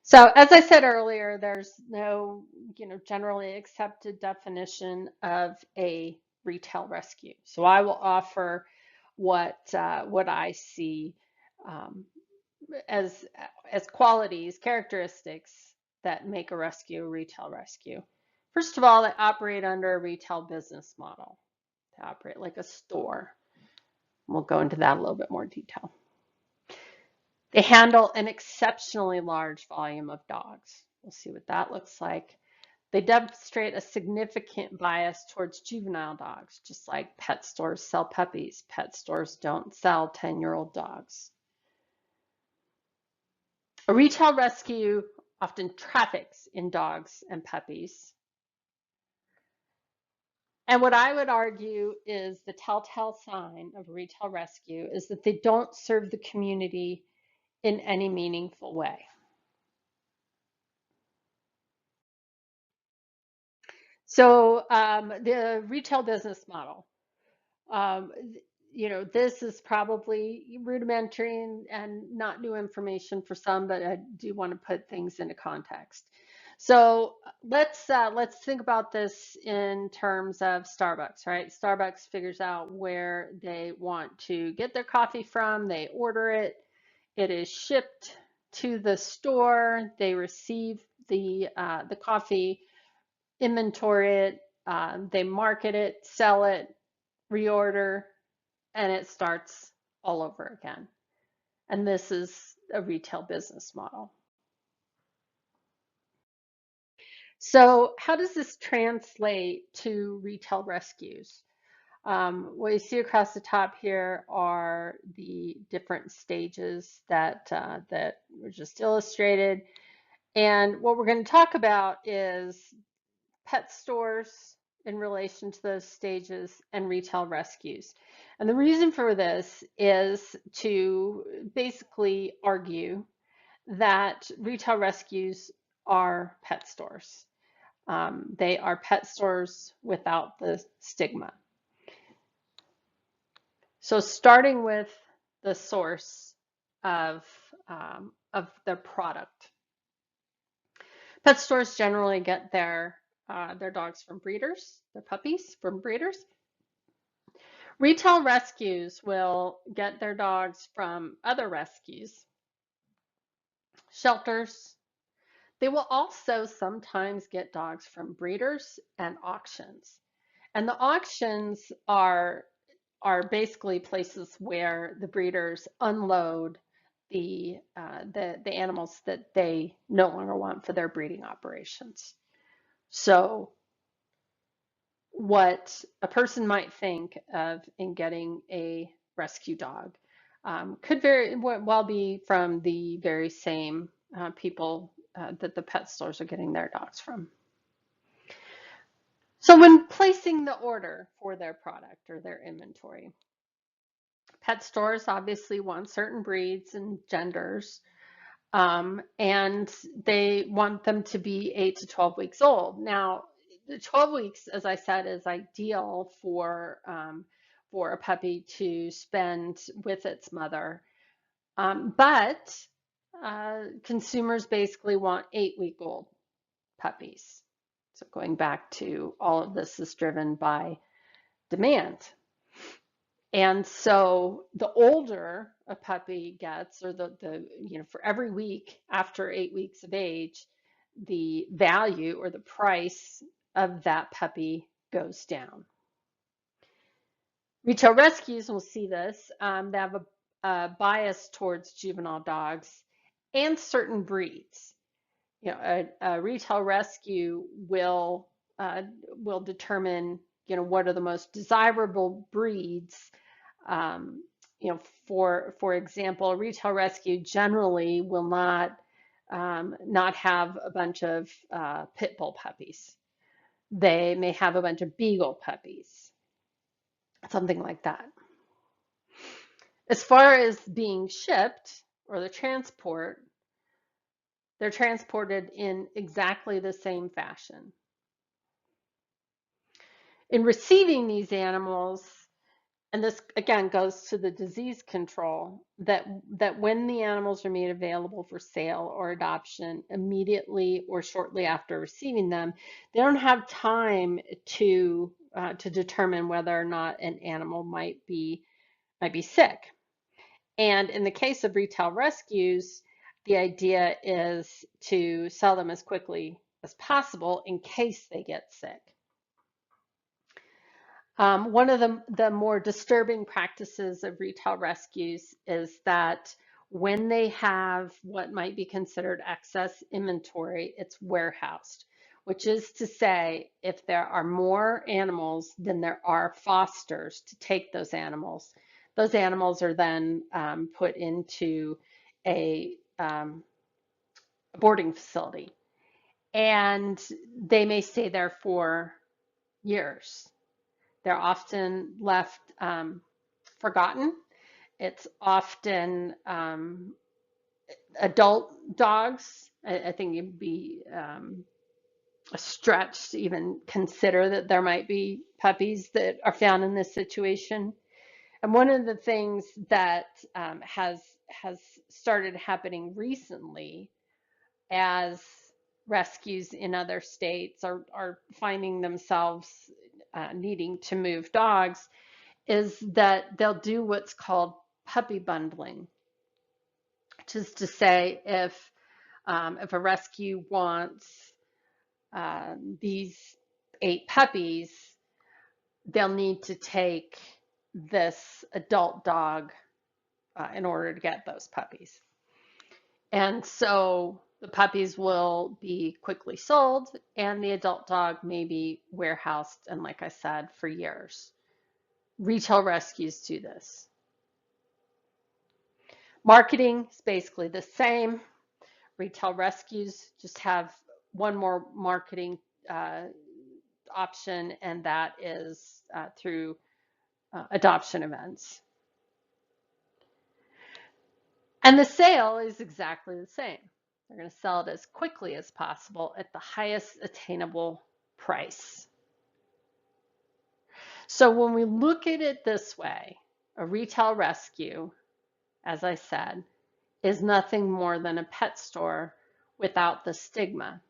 So as I said earlier, there's no, generally accepted definition of a retail rescue. So I will offer what I see um, as as qualities, characteristics that make a rescue a retail rescue. First of all, they operate under a retail business model. They operate like a store. We'll go into that a little bit more detail. They handle an exceptionally large volume of dogs. We'll see what that looks like. They demonstrate a significant bias towards juvenile dogs, just like pet stores sell puppies. Pet stores don't sell 10-year-old dogs. A retail rescue often traffics in dogs and puppies. And what I would argue is the telltale sign of a retail rescue is that they don't serve the community in any meaningful way. So the retail business model, um, this is probably rudimentary and not new information for some, but I do want to put things into context. So let's think about this in terms of Starbucks, right? Starbucks figures out where they want to get their coffee from. They order it. It is shipped to the store. They receive the coffee, inventory it, they market it, sell it, reorder, and it starts all over again. And this is a retail business model. So how does this translate to retail rescues? What you see across the top here are the different stages that were just illustrated. And what we're going to talk about is pet stores in relation to those stages and retail rescues. And the reason for this is to basically argue that retail rescues are pet stores. They are pet stores without the stigma. So starting with the source of their product. Pet stores generally get their dogs from breeders, their puppies from breeders. Retail rescues will get their dogs from other rescues, shelters. They will also sometimes get dogs from breeders and auctions. And the auctions are basically places where the breeders unload the animals that they no longer want for their breeding operations. So what a person might think of in getting a rescue dog could very well be from the very same people that the pet stores are getting their dogs from. So when placing the order for their product or their inventory, pet stores obviously want certain breeds and genders, and they want them to be 8 to 12 weeks old. Now, the 12 weeks, as I said, is ideal for a puppy to spend with its mother. But consumers basically want 8-week-old puppies. So going back to all of this is driven by demand. And so the older a puppy gets, or for every week after 8 weeks of age, the value or the price of that puppy goes down. Retail rescues will see this. They have a bias towards juvenile dogs and certain breeds. A retail rescue will determine, what are the most desirable breeds. For example, a retail rescue generally will not have a bunch of pit bull puppies. They may have a bunch of beagle puppies, something like that. As far as being shipped or the transport, they're transported in exactly the same fashion. In receiving these animals, And this again goes to the disease control that when the animals are made available for sale or adoption immediately or shortly after receiving them, they don't have time to determine whether or not an animal might be sick. And in the case of retail rescues, the idea is to sell them as quickly as possible in case they get sick. One of the more disturbing practices of retail rescues is that when they have what might be considered excess inventory, it's warehoused, which is to say, if there are more animals than there are fosters to take those animals are then put into a boarding facility, and they may stay there for years. They're often left forgotten. It's often adult dogs. I think it'd be a stretch to even consider that there might be puppies that are found in this situation. And one of the things that has started happening recently as rescues in other states are finding themselves needing to move dogs is that they'll do what's called puppy bundling, which is to say if a rescue wants these 8 puppies, they'll need to take this adult dog in order to get those puppies. And so the puppies will be quickly sold, and the adult dog may be warehoused, and like I said, for years. Retail rescues do this. Marketing is basically the same. Retail rescues just have one more marketing option, and that is through adoption events. And the sale is exactly the same. They're going to sell it as quickly as possible at the highest attainable price. So when we look at it this way, a retail rescue, as I said, is nothing more than a pet store without the stigma.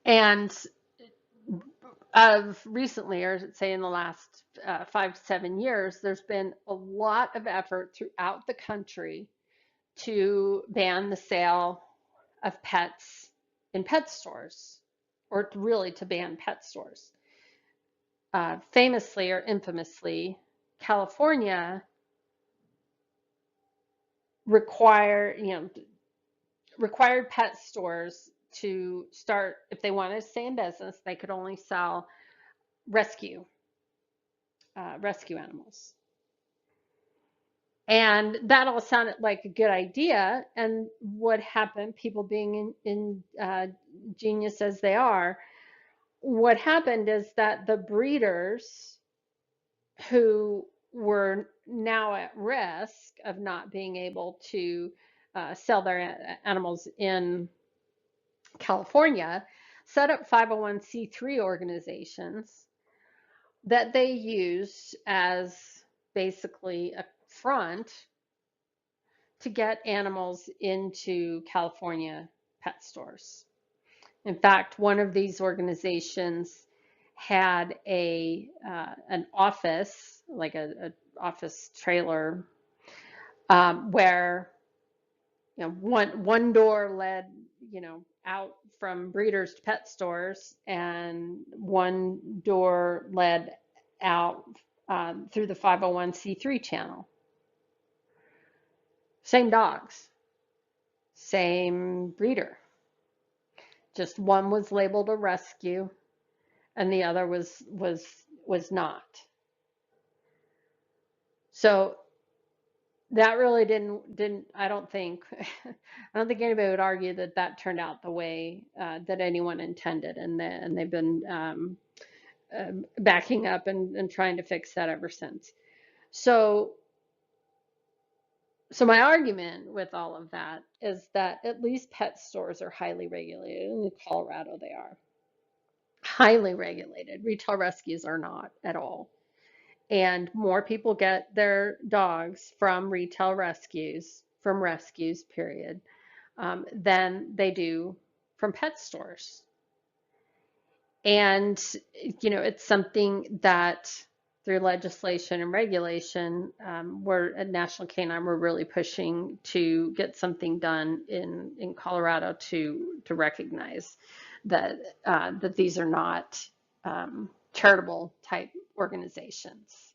And of recently, or say in the last 5 to 7 years, there's been a lot of effort throughout the country to ban the sale of pets in pet stores, or really to ban pet stores. Famously or infamously, California required pet stores to start, if they wanted to stay in business, they could only sell rescue animals. And that all sounded like a good idea. And what happened, people being in genius as they are, what happened is that the breeders who were now at risk of not being able to sell their animals in California set up 501c3 organizations that they used as basically a front to get animals into California pet stores. In fact, one of these organizations had an office, like a office trailer, where one door led out from breeders to pet stores, and one door led out through the 501c3 channel. Same dogs, same breeder. Just one was labeled a rescue, and the other was not. So that really didn't I don't think anybody would argue that that turned out the way that anyone intended, and they've been backing up and trying to fix that ever since. So my argument with all of that is that at least pet stores are highly regulated. In Colorado, they are highly regulated. Retail rescues are not at all. and more people get their dogs from retail rescues, from rescues, period, than they do from pet stores. And, it's something that through legislation and regulation, we're at National Canine, we're really pushing to get something done in Colorado to recognize that that these are not charitable type organizations.